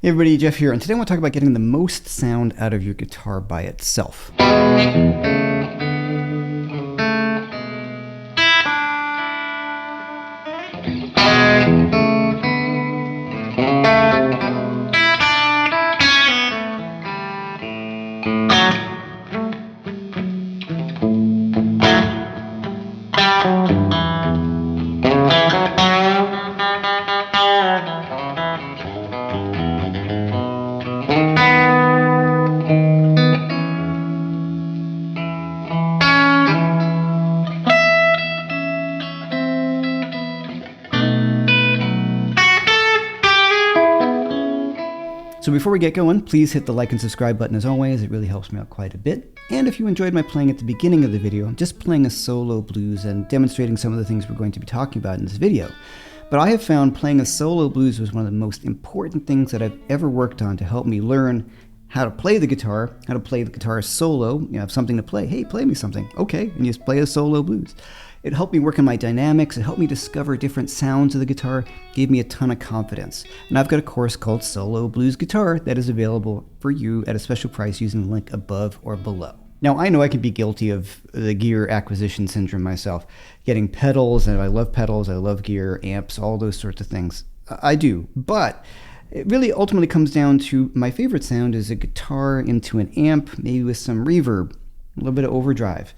Hey everybody, Jeff here, and today I want to talk about getting the most sound out of your guitar by itself. So before we get going, please hit the like and subscribe button as always. It really helps me out quite a bit. And if you enjoyed my playing at the beginning of the video, I'm just playing a solo blues and demonstrating some of the things we're going to be talking about in this video. But I have found playing a solo blues was one of the most important things that I've ever worked on to help me learn how to play the guitar solo. You have something to play. Hey, play me something. Okay, and you just play a solo blues. It helped me work on my dynamics, it helped me discover different sounds of the guitar, gave me a ton of confidence. And I've got a course called Solo Blues Guitar that is available for you at a special price using the link above or below. Now, I know I can be guilty of the gear acquisition syndrome myself. Getting pedals, and I love gear, amps, all those sorts of things. I do, but it really ultimately comes down to my favorite sound is a guitar into an amp, maybe with some reverb, a little bit of overdrive.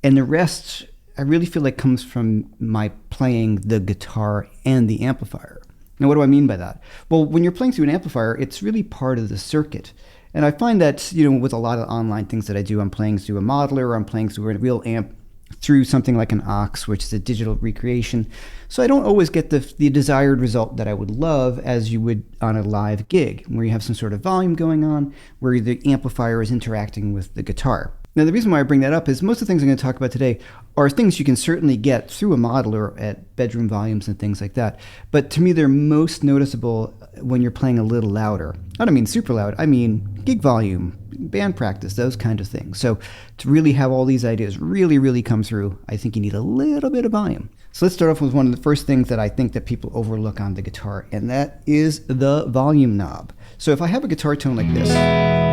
And the rest, I really feel like comes from my playing the guitar and the amplifier. Now, what do I mean by that? Well, when you're playing through an amplifier, it's really part of the circuit. And I find that, with a lot of online things that I do, I'm playing through a modeler, or I'm playing through a real amp through something like an aux, which is a digital recreation. So I don't always get the desired result that I would love as you would on a live gig, where you have some sort of volume going on, where the amplifier is interacting with the guitar. Now, the reason why I bring that up is most of the things I'm going to talk about today are things you can certainly get through a modeler at bedroom volumes and things like that. But to me, they're most noticeable when you're playing a little louder. I don't mean super loud. I mean gig volume, band practice, those kind of things. So to really have all these ideas really come through, I think you need a little bit of volume. So let's start off with one of the first things that I think that people overlook on the guitar, and that is the volume knob. So if I have a guitar tone like this,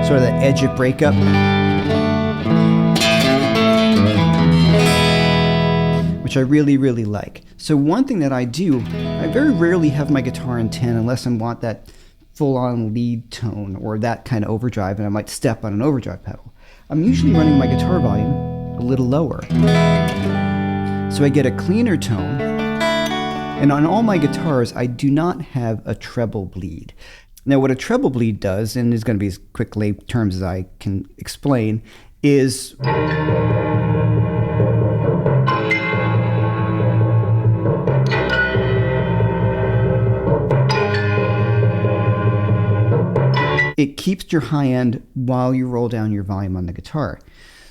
sort of that edge of breakup, which I really like. So one thing that I do, I very rarely have my guitar in 10 unless I want that full-on lead tone or that kind of overdrive, and I might step on an overdrive pedal. I'm usually running my guitar volume a little lower, so I get a cleaner tone. And on all my guitars, I do not have a treble bleed. Now, what a treble bleed does, and is going to be as quick lay terms as I can explain, is it keeps your high end while you roll down your volume on the guitar.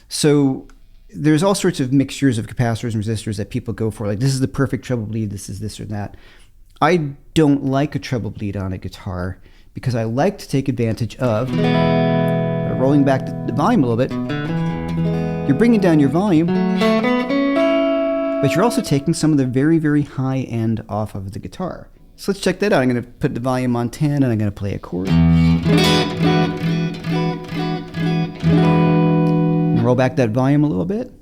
So there's all sorts of mixtures of capacitors and resistors that people go for, like this is the perfect treble bleed, this is this or that. I don't like a treble bleed on a guitar because I like to take advantage of rolling back the volume a little bit. You're bringing down your volume, but you're also taking some of the very high end off of the guitar. So let's check that out. I'm going to put the volume on 10 and I'm going to play a chord. Roll back that volume a little bit.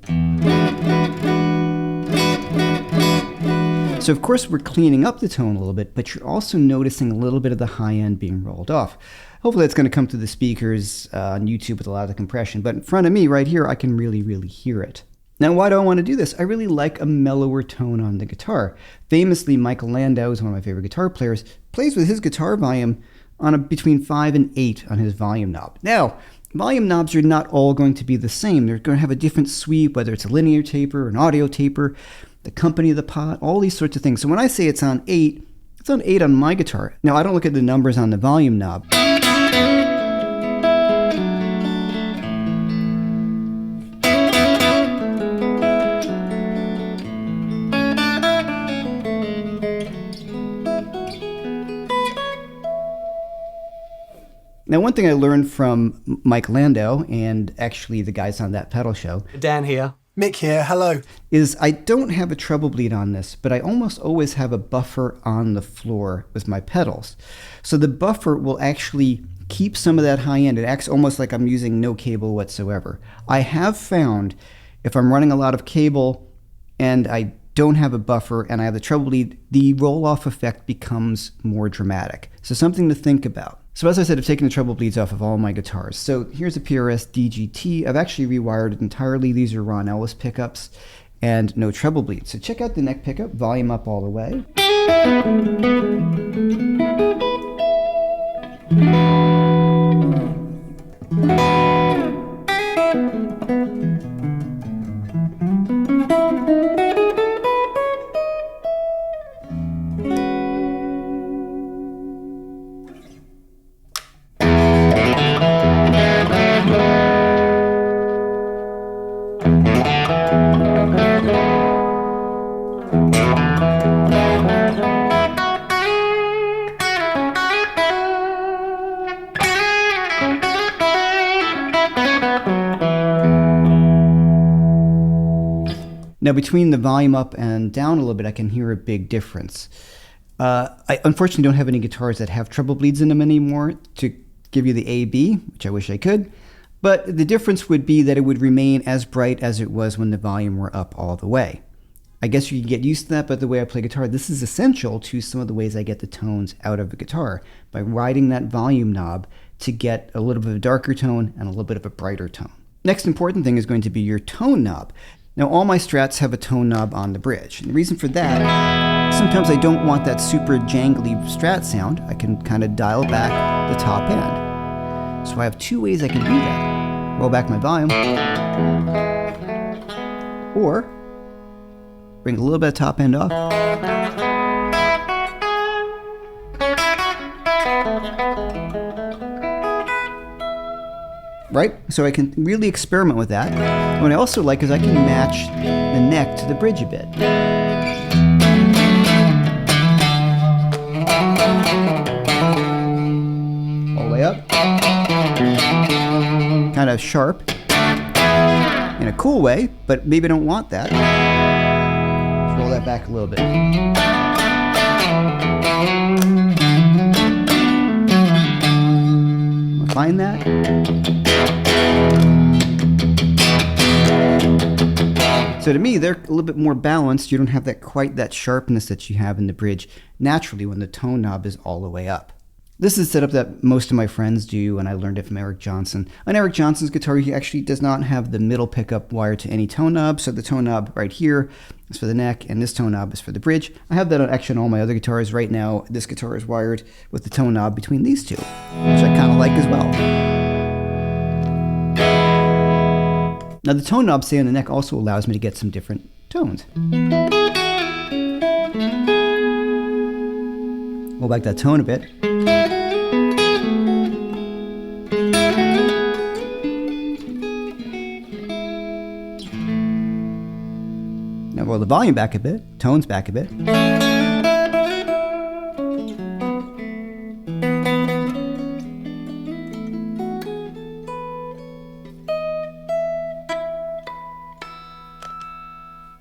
So of course we're cleaning up the tone a little bit, but you're also noticing a little bit of the high end being rolled off. Hopefully that's going to come through the speakers on YouTube with a lot of the compression, but in front of me right here, I can really hear it. Now, why do I want to do this? I really like a mellower tone on the guitar. Famously, Michael Landau is one of my favorite guitar players, plays with his guitar volume on between 5 and 8 on his volume knob. Now, volume knobs are not all going to be the same. They're going to have a different sweep, whether it's a linear taper, an audio taper, the company of the pot, all these sorts of things. So when I say it's on 8, it's on 8 on my guitar. Now, I don't look at the numbers on the volume knob. Now, one thing I learned from Mike Landau and actually the guys on That Pedal Show. Dan here. Mick here, hello. Is I don't have a treble bleed on this, but I almost always have a buffer on the floor with my pedals. So the buffer will actually keep some of that high end. It acts almost like I'm using no cable whatsoever. I have found if I'm running a lot of cable and I don't have a buffer and I have the treble bleed, the roll-off effect becomes more dramatic. So something to think about. So as I said, I've taken the treble bleeds off of all my guitars. So here's a PRS DGT. I've actually rewired it entirely. These are Ron Ellis pickups and no treble bleeds. So check out the neck pickup, volume up all the way. Now between the volume up and down a little bit, I can hear a big difference. I unfortunately don't have any guitars that have treble bleeds in them anymore to give you the A-B, which I wish I could. But the difference would be that it would remain as bright as it was when the volume were up all the way. I guess you can get used to that, but the way I play guitar, this is essential to some of the ways I get the tones out of a guitar, by riding that volume knob to get a little bit of a darker tone and a little bit of a brighter tone. Next important thing is going to be your tone knob. Now all my Strats have a tone knob on the bridge. And the reason for that, sometimes I don't want that super jangly Strat sound. I can kind of dial back the top end. So I have two ways I can do that. Roll back my volume, or bring a little bit of top end off. Right? So I can really experiment with that. And what I also like is I can match the neck to the bridge a bit. All the way up. Kind of sharp. In a cool way, but maybe I don't want that. Let's roll that back a little bit. Find that. So to me, they're a little bit more balanced. You don't have that quite that sharpness that you have in the bridge naturally when the tone knob is all the way up. This is a setup that most of my friends do, and I learned it from Eric Johnson. On Eric Johnson's guitar, he actually does not have the middle pickup wired to any tone knob, so the tone knob right here is for the neck, and this tone knob is for the bridge. I have that actually on all my other guitars. Right now, this guitar is wired with the tone knob between these two, which I kind of like as well. Now the tone knob, say on the neck, also allows me to get some different tones. Roll back that tone a bit. Now roll the volume back a bit, tones back a bit.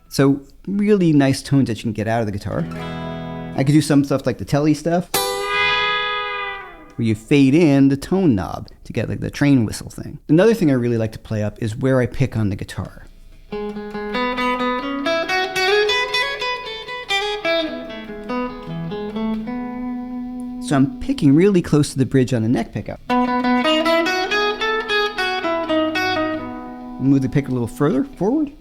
So really nice tones that you can get out of the guitar. I could do some stuff like the Telly stuff, where you fade in the tone knob to get like the train whistle thing. Another thing I really like to play up is where I pick on the guitar. So I'm picking really close to the bridge on the neck pickup. Move the pick a little further forward.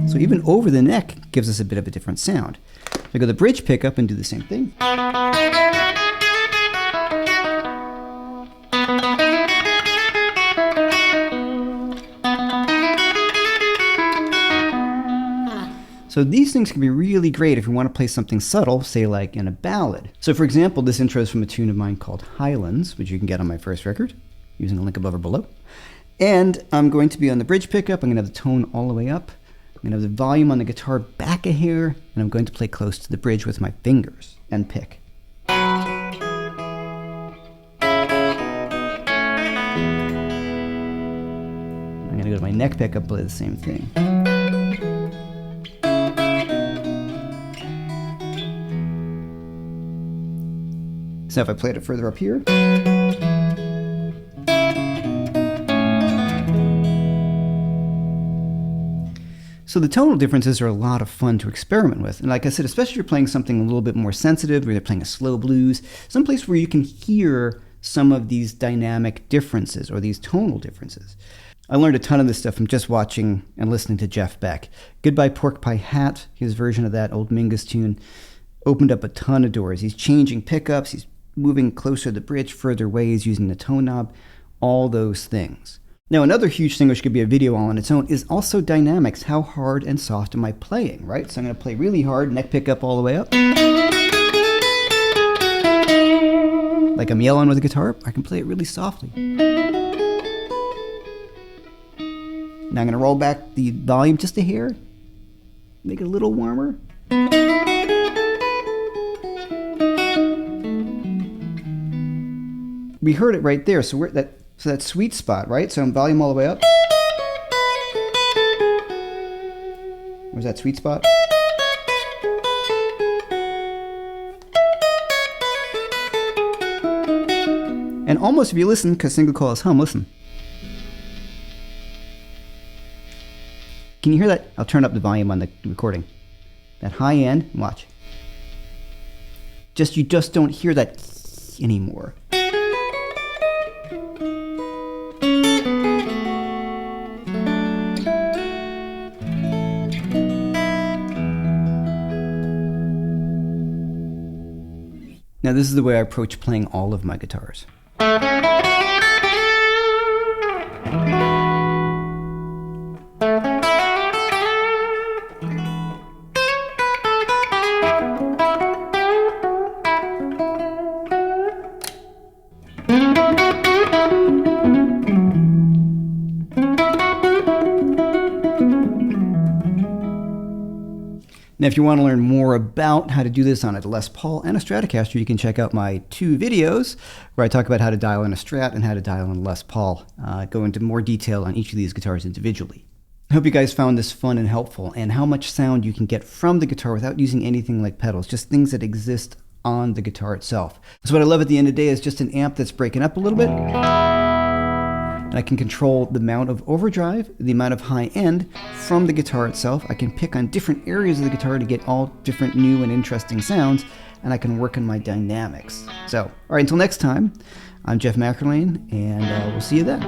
So even over the neck gives us a bit of a different sound. So I go to the bridge pickup and do the same thing. So these things can be really great if you want to play something subtle, say like in a ballad. So for example, this intro is from a tune of mine called Highlands, which you can get on my first record, using a link above or below. And I'm going to be on the bridge pickup. I'm going to have the tone all the way up. I'm going to have the volume on the guitar back a hair, and I'm going to play close to the bridge with my fingers and pick. neck pickup play the same thing. So if I played it further up here, so the tonal differences are a lot of fun to experiment with. And like I said, especially if you're playing something a little bit more sensitive, or you're playing a slow blues, someplace where you can hear some of these dynamic differences or these tonal differences. I learned a ton of this stuff from just watching and listening to Jeff Beck. Goodbye Pork Pie Hat, his version of that old Mingus tune, opened up a ton of doors. He's changing pickups, he's moving closer to the bridge, further away, he's using the tone knob, all those things. Now, another huge thing which could be a video all on its own is also dynamics. How hard and soft am I playing, right? So I'm going to play really hard, neck pickup all the way up. Like I'm yelling with a guitar, I can play it really softly. Now I'm going to roll back the volume just a hair, make it a little warmer. We heard it right there, so we're that sweet spot, right? So I'm volume all the way up. Where's that sweet spot? And almost, if you listen, because single coil is hum, listen. Can you hear that? I'll turn up the volume on the recording. That high end, watch. You just don't hear that anymore. Now this is the way I approach playing all of my guitars. Now, if you want to learn more about how to do this on a Les Paul and a Stratocaster, you can check out my 2 videos where I talk about how to dial in a Strat and how to dial in a Les Paul. Go into more detail on each of these guitars individually. I hope you guys found this fun and helpful, and how much sound you can get from the guitar without using anything like pedals, just things that exist on the guitar itself. So what I love at the end of the day is just an amp that's breaking up a little bit. And I can control the amount of overdrive, the amount of high end from the guitar itself. I can pick on different areas of the guitar to get all different new and interesting sounds, and I can work on my dynamics. So, all right, until next time, I'm Jeff McErlane, and we'll see you then.